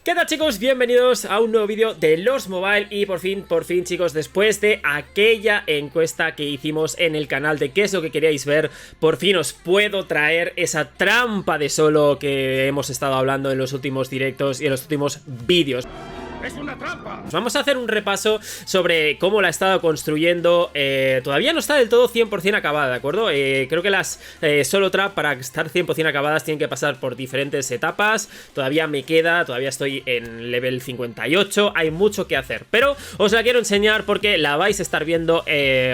¿Qué tal, chicos? Bienvenidos a un nuevo vídeo de Lost Mobile. Y por fin, chicos, después de aquella encuesta que hicimos en el canal de qué es lo que queríais ver, por fin os puedo traer esa trampa de solo que hemos estado hablando en los últimos directos y en los últimos vídeos. ¡Es una trampa! Vamos a hacer un repaso sobre cómo la he estado construyendo. Todavía no está del todo 100% acabada, ¿de acuerdo? Creo que las solo trap para estar 100% acabadas tienen que pasar por diferentes etapas. Todavía me queda, todavía estoy en level 58. Hay mucho que hacer, pero os la quiero enseñar porque la vais a estar viendo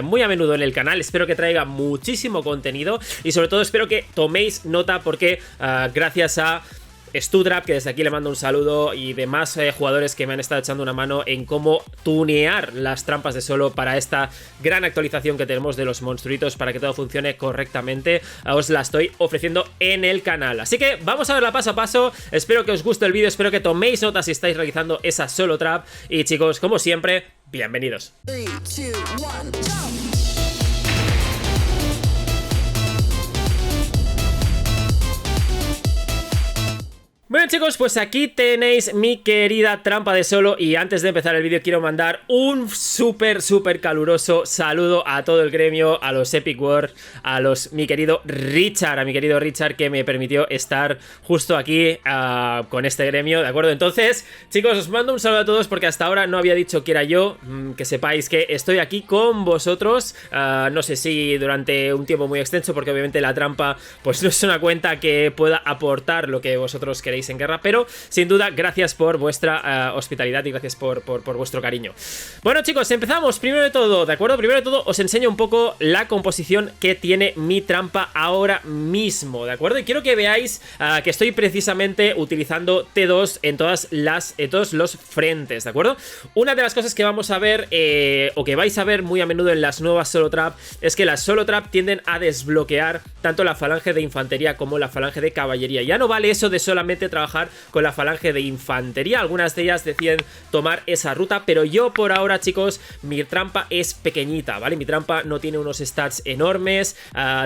muy a menudo en el canal. Espero que traiga muchísimo contenido y sobre todo espero que toméis nota porque gracias a Studrap, que desde aquí le mando un saludo, y demás jugadores que me han estado echando una mano en cómo tunear las trampas de solo para esta gran actualización que tenemos de los monstruitos para que todo funcione correctamente. Os la estoy ofreciendo en el canal, así que vamos a verla paso a paso. Espero que os guste el vídeo, espero que toméis nota si estáis realizando esa solo trap. Y chicos, como siempre, bienvenidos. 3, 2, 1, jump! Bueno, chicos, pues aquí tenéis mi querida trampa de solo. Y antes de empezar el vídeo quiero mandar un súper caluroso saludo a todo el gremio, a los Epic Wars, a mi querido Richard, que me permitió estar justo aquí con este gremio, ¿de acuerdo? Entonces, chicos, os mando un saludo a todos porque hasta ahora no había dicho que era yo. Que sepáis que estoy aquí con vosotros. No sé si durante un tiempo muy extenso, porque obviamente la trampa pues no es una cuenta que pueda aportar lo que vosotros queréis en guerra, pero sin duda gracias por vuestra hospitalidad y gracias por vuestro cariño. Bueno, chicos, empezamos. Primero de todo, ¿de acuerdo? Primero de todo os enseño un poco la composición que tiene mi trampa ahora mismo, ¿de acuerdo? Y quiero que veáis que estoy precisamente utilizando T2 en todos los frentes, ¿de acuerdo? Una de las cosas que vamos a ver o que vais a ver muy a menudo en las nuevas solo trap es que las solo trap tienden a desbloquear tanto la falange de infantería como la falange de caballería. Ya no vale eso de solamente trabajar con la falange de infantería. Algunas de ellas deciden tomar esa ruta, pero yo por ahora, chicos, mi trampa es pequeñita, ¿vale? Mi trampa no tiene unos stats enormes,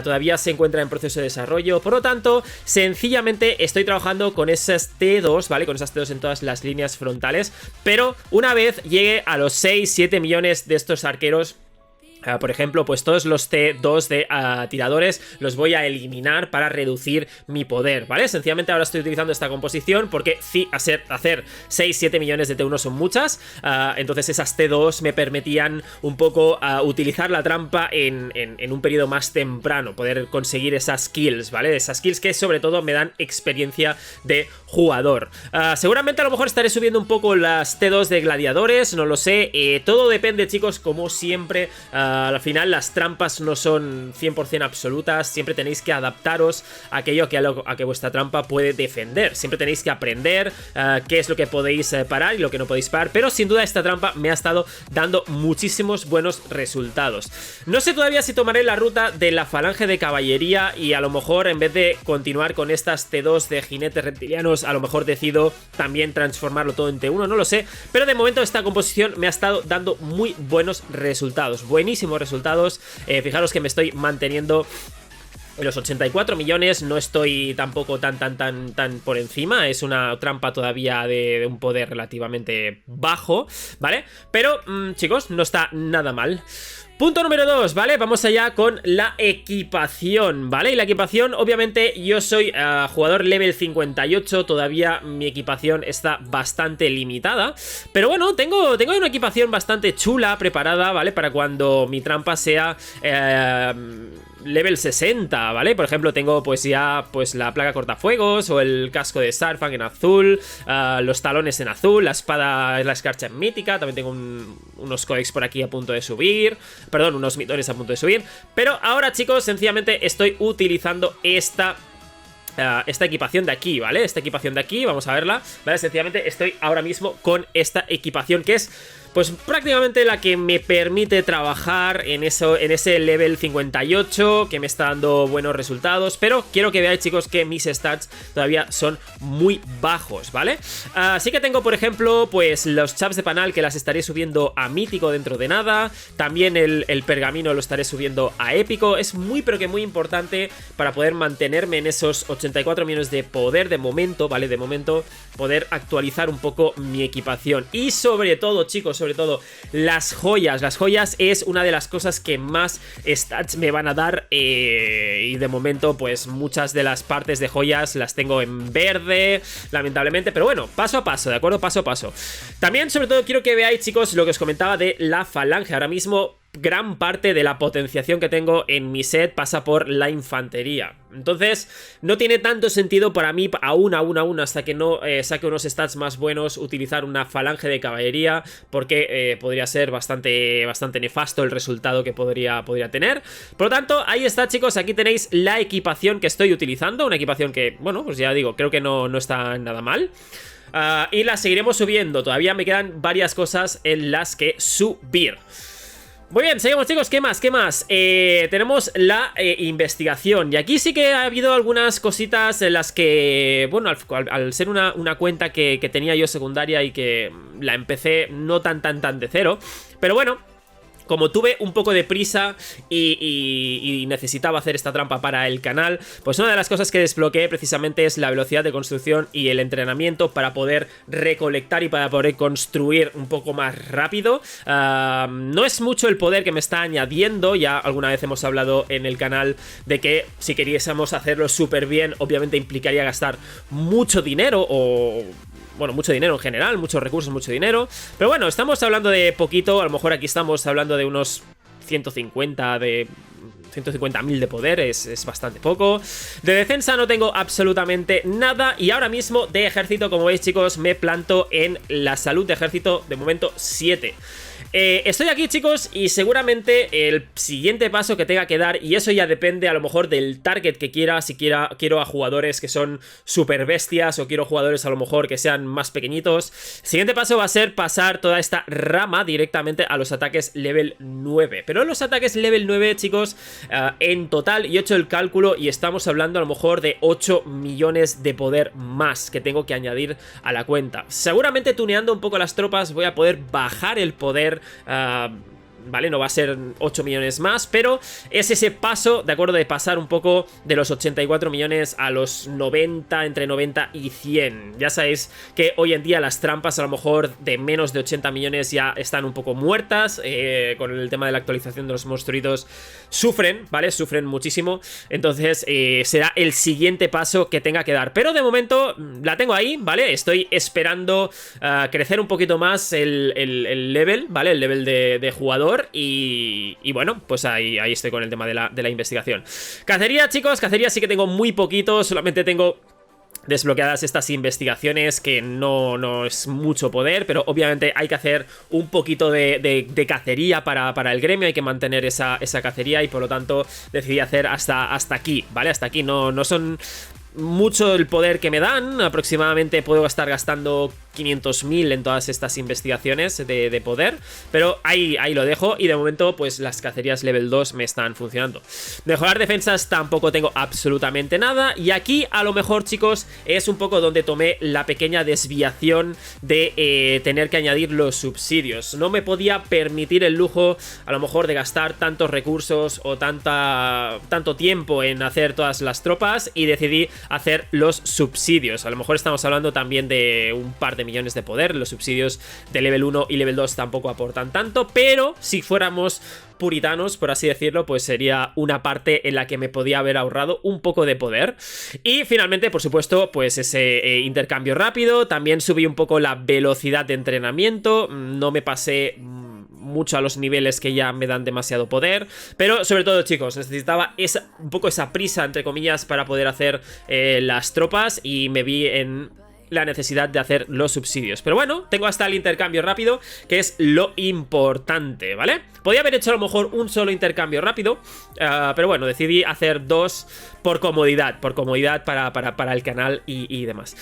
todavía se encuentra en proceso de desarrollo, por lo tanto, sencillamente estoy trabajando con esas T2, ¿vale? Con esas T2 en todas las líneas frontales, pero una vez llegue a los 6-7 millones de estos arqueros, por ejemplo, pues todos los T2 de tiradores los voy a eliminar para reducir mi poder, ¿vale? Sencillamente ahora estoy utilizando esta composición porque hacer 6-7 millones de T1 son muchas. Entonces esas T2 me permitían un poco utilizar la trampa en un periodo más temprano, poder conseguir esas kills, ¿vale? Esas kills que sobre todo me dan experiencia de jugador. Seguramente a lo mejor estaré subiendo un poco las T2 de gladiadores, no lo sé. Todo depende, chicos, como siempre. Al final las trampas no son 100% absolutas, siempre tenéis que adaptaros a aquello a que vuestra trampa puede defender. Siempre tenéis que aprender qué es lo que podéis parar y lo que no podéis parar, pero sin duda esta trampa me ha estado dando muchísimos buenos resultados. No sé todavía si tomaré la ruta de la falange de caballería y a lo mejor en vez de continuar con estas T2 de jinetes reptilianos, a lo mejor decido también transformarlo todo en T1, no lo sé, pero de momento esta composición me ha estado dando muy buenos resultados, buenísimos resultados. Fijaros que me estoy manteniendo en los 84 millones, no estoy tampoco tan por encima. Es una trampa todavía de un poder relativamente bajo, ¿vale? Pero, chicos, no está nada mal. Punto número 2, ¿vale? Vamos allá con la equipación, ¿vale? Y la equipación, obviamente, yo soy jugador level 58, todavía mi equipación está bastante limitada. Pero bueno, tengo una equipación bastante chula preparada, ¿vale? Para cuando mi trampa sea level 60, ¿vale? Por ejemplo, tengo pues ya pues la placa cortafuegos o el casco de Starfang en azul, los talones en azul, la espada, la escarcha en mítica, también tengo unos códex por aquí a punto de subir, perdón, unos mitones a punto de subir, pero ahora, chicos, sencillamente estoy utilizando esta equipación de aquí, ¿vale? Esta equipación de aquí, vamos a verla, ¿vale? Sencillamente estoy ahora mismo con esta equipación que es pues prácticamente la que me permite trabajar en ese level 58, que me está dando buenos resultados, pero quiero que veáis, chicos, que mis stats todavía son muy bajos, ¿vale? Así que tengo, por ejemplo, pues los chaps de panal, que las estaré subiendo a mítico dentro de nada. También el pergamino lo estaré subiendo a épico. Es muy, pero que muy importante para poder mantenerme en esos 84 millones de poder de momento, ¿vale? De momento, poder actualizar un poco mi equipación. Y sobre todo, chicos, sobre todo, las joyas. Las joyas es una de las cosas que más stats me van a dar. Y de momento, pues muchas de las partes de joyas las tengo en verde, lamentablemente. Pero bueno, paso a paso, ¿de acuerdo? Paso a paso. También, sobre todo, quiero que veáis, chicos, lo que os comentaba de la falange. Ahora mismo, gran parte de la potenciación que tengo en mi set pasa por la infantería. Entonces, no tiene tanto sentido para mí, aún, hasta que no saque unos stats más buenos, utilizar una falange de caballería, porque podría ser bastante nefasto el resultado que podría tener. Por lo tanto, ahí está, chicos, aquí tenéis la equipación que estoy utilizando, una equipación que, bueno, pues ya digo, creo que no está nada mal. Y la seguiremos subiendo. Todavía me quedan varias cosas en las que subir. Muy bien, seguimos, chicos. ¿Qué más? Tenemos la investigación. Y aquí sí que ha habido algunas cositas en las que, bueno, al ser una cuenta que tenía yo secundaria y que la empecé no tan de cero, pero bueno, como tuve un poco de prisa y necesitaba hacer esta trampa para el canal, pues una de las cosas que desbloqueé precisamente es la velocidad de construcción y el entrenamiento para poder recolectar y para poder construir un poco más rápido. No es mucho el poder que me está añadiendo, ya alguna vez hemos hablado en el canal de que si queriésemos hacerlo súper bien, obviamente implicaría gastar mucho dinero o... bueno, mucho dinero en general, muchos recursos, mucho dinero. Pero bueno, estamos hablando de poquito. A lo mejor aquí estamos hablando de unos 150.000 de poder, es bastante poco. De defensa no tengo absolutamente nada. Y ahora mismo de ejército, como veis, chicos, me planto en la salud de ejército, de momento 7. Estoy aquí, chicos, y seguramente el siguiente paso que tenga que dar, y eso ya depende a lo mejor del target que quiera, si quiero a jugadores que son super bestias o quiero jugadores a lo mejor que sean más pequeñitos. El siguiente paso va a ser pasar toda esta rama directamente a los ataques level 9. Pero los ataques level 9, chicos, en total, yo he hecho el cálculo y estamos hablando a lo mejor de 8 millones de poder más que tengo que añadir a la cuenta. Seguramente tuneando un poco las tropas voy a poder bajar el poder. Vale, no va a ser 8 millones más, pero es ese paso, de acuerdo, de pasar un poco de los 84 millones a los 90, entre 90 y 100. Ya sabéis que hoy en día las trampas a lo mejor de menos de 80 millones ya están un poco muertas, con el tema de la actualización de los monstruitos sufren, ¿vale? Sufren muchísimo, entonces será el siguiente paso que tenga que dar. Pero de momento la tengo ahí, ¿vale? Estoy esperando crecer un poquito más el level, ¿vale? El level de jugador. Y bueno, pues ahí estoy con el tema de la investigación. Cacería, chicos, cacería sí que tengo muy poquito. Solamente tengo desbloqueadas estas investigaciones, que no es mucho poder, pero obviamente hay que hacer un poquito de cacería para el gremio. Hay que mantener esa cacería y por lo tanto decidí hacer hasta aquí, ¿vale? Hasta aquí no son mucho el poder que me dan. Aproximadamente puedo estar gastando 500.000 en todas estas investigaciones de poder, pero ahí lo dejo. Y de momento pues las cacerías level 2 me están funcionando. Mejorar defensas tampoco tengo absolutamente nada. Y aquí a lo mejor, chicos, es un poco donde tomé la pequeña desviación de tener que añadir los subsidios. No me podía permitir el lujo a lo mejor de gastar tantos recursos o tanto tiempo en hacer todas las tropas, y decidí hacer los subsidios. A lo mejor estamos hablando también de un par de millones de poder. Los subsidios de level 1 y level 2 tampoco aportan tanto, pero si fuéramos puritanos, por así decirlo, pues sería una parte en la que me podía haber ahorrado un poco de poder. Y finalmente, por supuesto, pues ese intercambio rápido. También subí un poco la velocidad de entrenamiento. No me pasé mucho a los niveles que ya me dan demasiado poder, pero sobre todo, chicos, necesitaba un poco esa prisa, entre comillas, para poder hacer las tropas, y me vi en la necesidad de hacer los subsidios. Pero bueno, tengo hasta el intercambio rápido, que es lo importante, ¿vale? Podría haber hecho a lo mejor un solo intercambio rápido, pero bueno, decidí hacer 2 por comodidad para el canal y demás.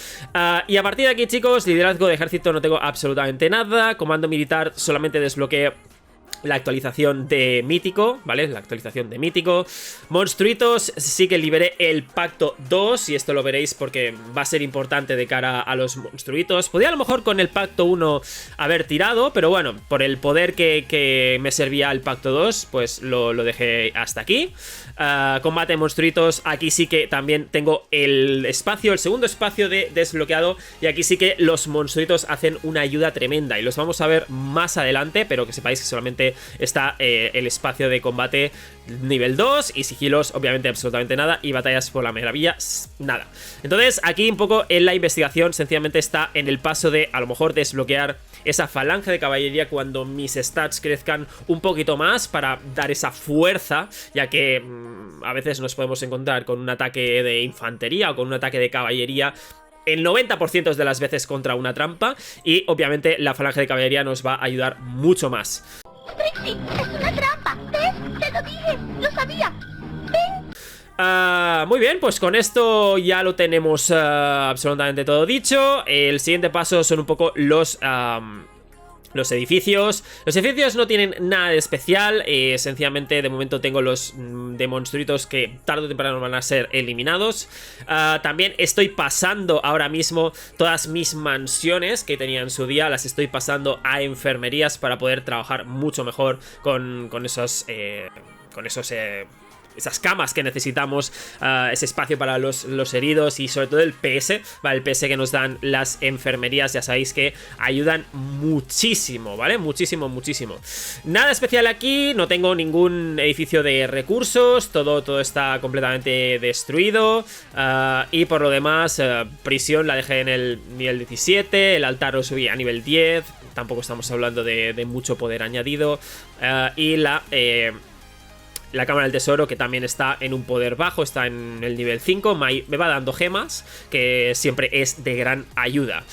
Y a partir de aquí, chicos, liderazgo de ejército no tengo absolutamente nada. Comando militar solamente desbloqueé la actualización de Mítico, ¿vale? La actualización de Mítico. Monstruitos, sí que liberé el Pacto 2, y esto lo veréis porque va a ser importante de cara a los monstruitos. Podría a lo mejor con el Pacto 1 haber tirado, pero bueno, por el poder que me servía el Pacto 2, pues lo dejé hasta aquí. Combate monstruitos, aquí sí que también tengo el espacio, el segundo espacio desbloqueado, y aquí sí que los monstruitos hacen una ayuda tremenda, y los vamos a ver más adelante, pero que sepáis que solamente está el espacio de combate nivel 2, y sigilos obviamente absolutamente nada, y batallas por la maravilla nada. Entonces aquí un poco en la investigación sencillamente está en el paso de a lo mejor desbloquear esa falange de caballería cuando mis stats crezcan un poquito más, para dar esa fuerza, ya que a veces nos podemos encontrar con un ataque de infantería o con un ataque de caballería el 90% de las veces contra una trampa, y obviamente la falange de caballería nos va a ayudar mucho más. Trixie, es una trampa. ¿Ves? Te lo dije. Lo sabía. Muy bien, pues con esto ya lo tenemos absolutamente todo dicho. El siguiente paso son un poco los edificios. Los edificios no tienen nada de especial, sencillamente de momento tengo los de monstruitos que tarde o temprano van a ser eliminados. También estoy pasando ahora mismo todas mis mansiones que tenía en su día, las estoy pasando a enfermerías para poder trabajar mucho mejor con esos esas camas que necesitamos, ese espacio para los heridos, y sobre todo el PS, ¿vale? El PS que nos dan las enfermerías, ya sabéis que ayudan muchísimo, ¿vale? Muchísimo, muchísimo. Nada especial aquí, no tengo ningún edificio de recursos, todo está completamente destruido, y por lo demás, prisión la dejé en el nivel 17, el altar lo subí a nivel 10, tampoco estamos hablando de mucho poder añadido, y la cámara del tesoro, que también está en un poder bajo, está en el nivel 5, me va dando gemas, que siempre es de gran ayuda.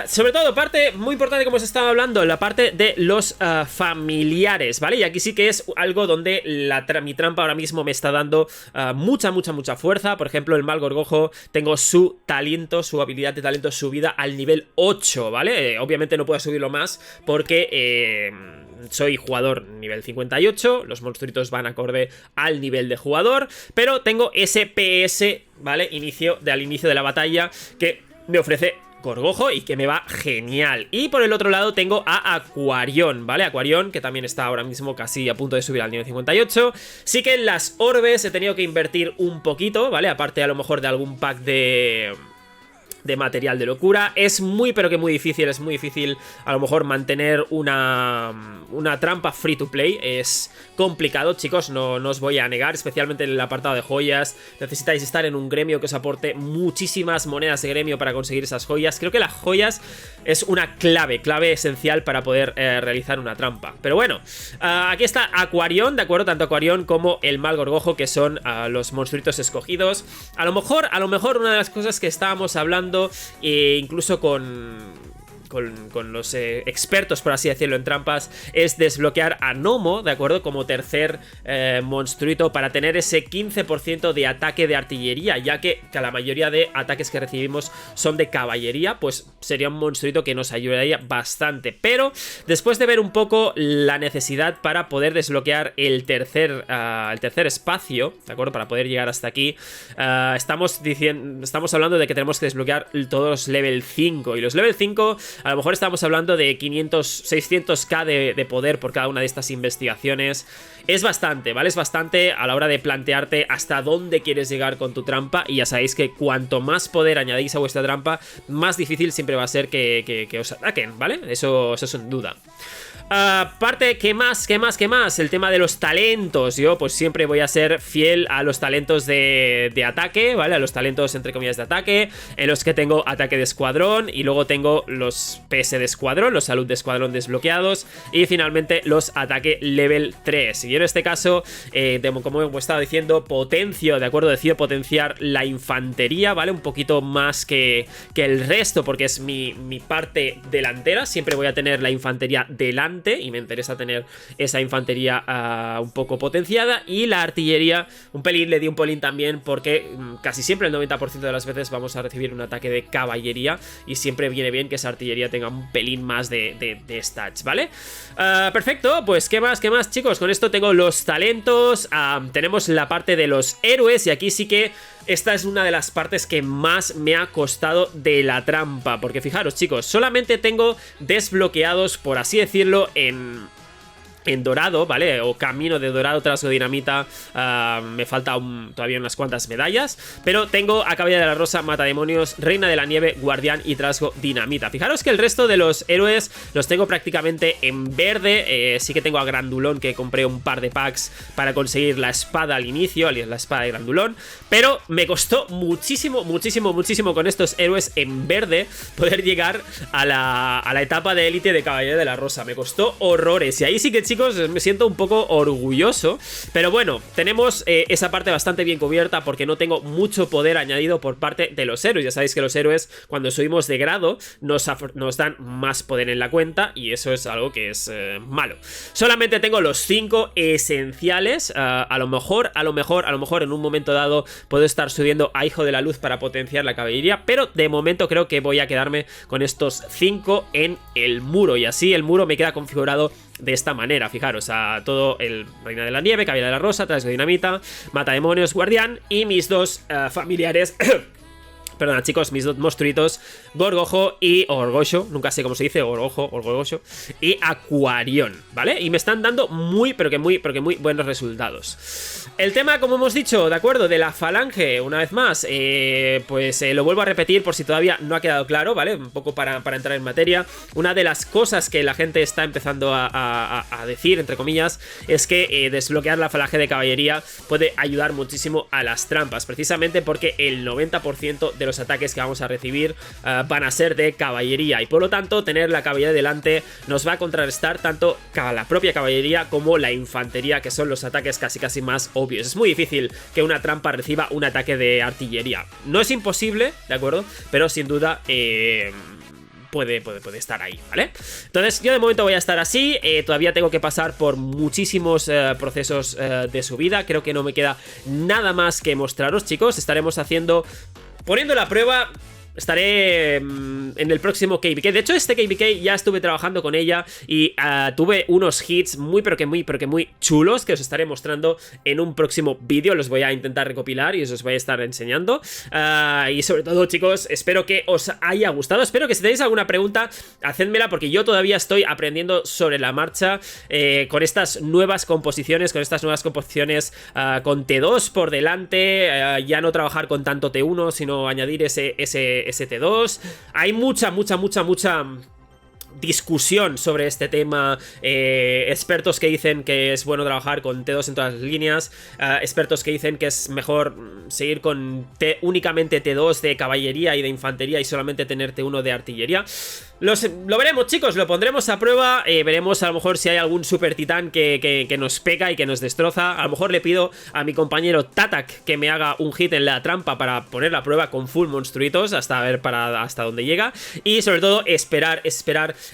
Sobre todo, parte muy importante, como os estaba hablando, la parte de los familiares, ¿vale? Y aquí sí que es algo donde mi trampa ahora mismo me está dando mucha fuerza. Por ejemplo, el mal gorgojo, tengo su talento, su habilidad de talento subida al nivel 8, ¿vale? Obviamente no puedo subirlo más porque soy jugador nivel 58, los monstruitos van acorde al nivel de jugador, pero tengo ese PS, ¿vale? Al inicio de la batalla, que me ofrece Gorgojo y que me va genial. Y por el otro lado tengo a Aquarión, ¿vale? Aquarión, que también está ahora mismo casi a punto de subir al nivel 58. Sí que en las orbes he tenido que invertir un poquito, ¿vale? Aparte a lo mejor de algún pack de material de locura. Es muy pero que muy difícil, es muy difícil a lo mejor mantener una trampa free to play. Es complicado, chicos, no os voy a negar, especialmente en el apartado de joyas. Necesitáis estar en un gremio que os aporte muchísimas monedas de gremio para conseguir esas joyas. Creo que las joyas es una clave esencial para poder realizar una trampa. Pero bueno, aquí está Aquarión, ¿de acuerdo? Tanto Aquarión como el mal gorgojo, que son los monstruitos escogidos. A lo mejor una de las cosas que estábamos hablando, incluso con los expertos, por así decirlo, en trampas, es desbloquear a Nomo, ¿de acuerdo? Como tercer monstruito, para tener ese 15% de ataque de artillería, ya que la mayoría de ataques que recibimos son de caballería, pues sería un monstruito que nos ayudaría bastante. Pero después de ver un poco la necesidad para poder desbloquear el tercer espacio, ¿de acuerdo? Para poder llegar hasta aquí, estamos hablando de que tenemos que desbloquear todos los level 5, y los level 5 a lo mejor estamos hablando de 600k de poder por cada una de estas investigaciones. Es bastante, ¿vale? Es bastante a la hora de plantearte hasta dónde quieres llegar con tu trampa. Y ya sabéis que cuanto más poder añadís a vuestra trampa, más difícil siempre va a ser que os ataquen, ¿vale? Eso sin duda. Aparte, ¿qué más? El tema de los talentos. Yo pues siempre voy a ser fiel a los talentos de ataque, ¿vale? A los talentos entre comillas de ataque, en los que tengo ataque de escuadrón y luego tengo los PS de escuadrón, los salud de escuadrón desbloqueados y finalmente los ataque level 3. Y en este caso, como he estado diciendo, potencio, ¿de acuerdo? Decido potenciar la infantería, ¿vale? Un poquito más que el resto porque es mi parte delantera. Siempre voy a tener la infantería delante y me interesa tener esa infantería un poco potenciada, y la artillería un pelín, le di un pelín también porque casi siempre el 90% de las veces vamos a recibir un ataque de caballería y siempre viene bien que esa artillería tenga un pelín más de stats, ¿vale? Perfecto, pues ¿qué más chicos? Con esto tengo los talentos, tenemos la parte de los héroes y aquí sí que esta es una de las partes que más me ha costado de la trampa, porque fijaros chicos, solamente tengo desbloqueados, por así decirlo, en dorado, ¿vale? O camino de dorado, trasgo dinamita. Me falta todavía unas cuantas medallas, pero tengo a Caballera de la Rosa, Matademonios, Reina de la Nieve, Guardián y trasgo dinamita. Fijaros que el resto de los héroes los tengo prácticamente en verde. Sí que tengo a Grandulón, que compré un par de packs para conseguir la espada al inicio, la espada de Grandulón, pero me costó muchísimo con estos héroes en verde poder llegar a la etapa de élite de Caballero de la Rosa. Me costó horrores y ahí sí que chicos me siento un poco orgulloso, pero bueno, tenemos esa parte bastante bien cubierta porque no tengo mucho poder añadido por parte de los héroes. Ya sabéis que los héroes cuando subimos de grado nos dan más poder en la cuenta y eso es algo que es malo. Solamente tengo los 5 esenciales. A lo mejor en un momento dado puedo estar subiendo a Hijo de la Luz para potenciar la caballería, pero de momento creo que voy a quedarme con estos 5 en el muro y así el muro me queda configurado de esta manera. Fijaros, a todo el Reina de la Nieve, Caballera de la Rosa, Trasgo de Dinamita, Matademonios, Guardián y mis dos familiares perdona chicos, mis dos monstruitos, Gorgojo y Orgosho, nunca sé cómo se dice, Orgosho y Aquarión, ¿vale? Y me están dando muy buenos resultados. El tema, como hemos dicho, de acuerdo, de la falange, una vez más, lo vuelvo a repetir por si todavía no ha quedado claro, ¿vale? Un poco para entrar en materia. Una de las cosas que la gente está empezando a decir, entre comillas, es que desbloquear la falange de caballería puede ayudar muchísimo a las trampas, precisamente porque el 90% de los ataques que vamos a recibir van a ser de caballería y por lo tanto tener la caballería delante nos va a contrarrestar tanto la propia caballería como la infantería, que son los ataques casi más obvios. Es muy difícil que una trampa reciba un ataque de artillería. No es imposible, ¿de acuerdo? Pero sin duda puede estar ahí, ¿vale? Entonces yo de momento voy a estar así, todavía tengo que pasar por muchísimos procesos de subida, creo que no me queda nada más que mostraros, chicos. Estaremos poniendo la prueba. Estaré en el próximo KVK. De hecho, este KVK ya estuve trabajando con ella y tuve unos hits muy chulos que os estaré mostrando en un próximo vídeo. Los voy a intentar recopilar y os voy a estar enseñando. Y sobre todo, chicos, espero que os haya gustado. Espero que si tenéis alguna pregunta, hacedmela porque yo todavía estoy aprendiendo sobre la marcha con estas nuevas composiciones, con con T2 por delante. Ya no trabajar con tanto T1, sino añadir ese T2. Hay mucha discusión sobre este tema, expertos que dicen que es bueno trabajar con T2 en todas las líneas, expertos que dicen que es mejor seguir con únicamente T2 de caballería y de infantería y solamente tener T1 de artillería. Lo veremos, chicos, lo pondremos a prueba, veremos a lo mejor si hay algún super titán que nos pega y que nos destroza. A lo mejor le pido a mi compañero Tatak que me haga un hit en la trampa para poner la prueba con full monstruitos hasta ver hasta dónde llega, y sobre todo esperar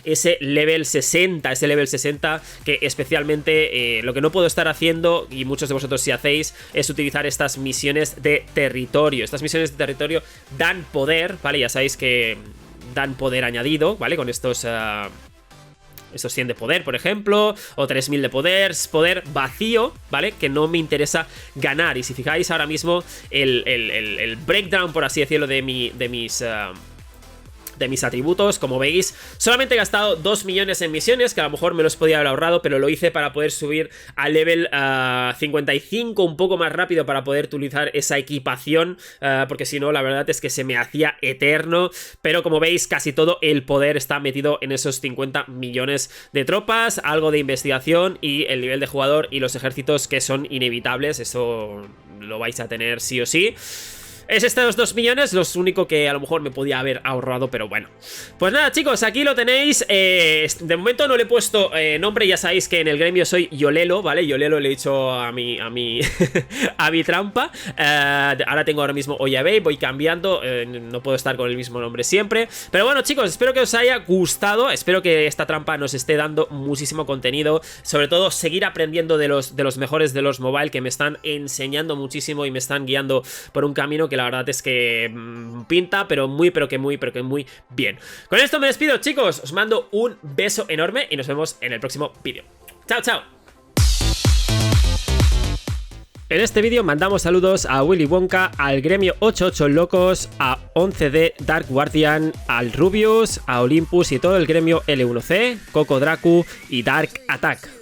ese level 60, que especialmente lo que no puedo estar haciendo, y muchos de vosotros si hacéis, es utilizar estas misiones de territorio. Estas misiones de territorio dan poder, ¿vale? Ya sabéis que dan poder añadido, ¿vale? Con estos 100 de poder, por ejemplo, o 3000 de poder vacío, ¿vale? Que no me interesa ganar. Y si fijáis ahora mismo el breakdown, por así decirlo, de mis de mis atributos. Como veis, solamente he gastado 2 millones en misiones, que a lo mejor me los podía haber ahorrado, pero lo hice para poder subir al level 55 un poco más rápido, para poder utilizar esa equipación, porque si no, la verdad es que se me hacía eterno. Pero como veis, casi todo el poder está metido en esos 50 millones de tropas, algo de investigación y el nivel de jugador y los ejércitos, que son inevitables. Eso lo vais a tener sí o sí. Es estos 2 millones, lo único que a lo mejor me podía haber ahorrado, pero bueno. Pues nada, chicos, aquí lo tenéis. De momento no le he puesto nombre, ya sabéis que en el gremio soy Yolelo, ¿vale? Yolelo le he dicho a mi a mi trampa. Ahora tengo ahora mismo Oyabei, voy cambiando, no puedo estar con el mismo nombre siempre. Pero bueno, chicos, espero que os haya gustado, espero que esta trampa nos esté dando muchísimo contenido. Sobre todo, seguir aprendiendo de los mejores de los mobile, que me están enseñando muchísimo y me están guiando por un camino que la verdad es que pinta, pero que muy bien. Con esto me despido, chicos. Os mando un beso enorme y nos vemos en el próximo vídeo. ¡Chao, chao! En este vídeo mandamos saludos a Willy Wonka, al gremio 88 Locos, a 11D Dark Guardian, al Rubius, a Olympus y todo el gremio L1C, Coco Dracu y Dark Attack.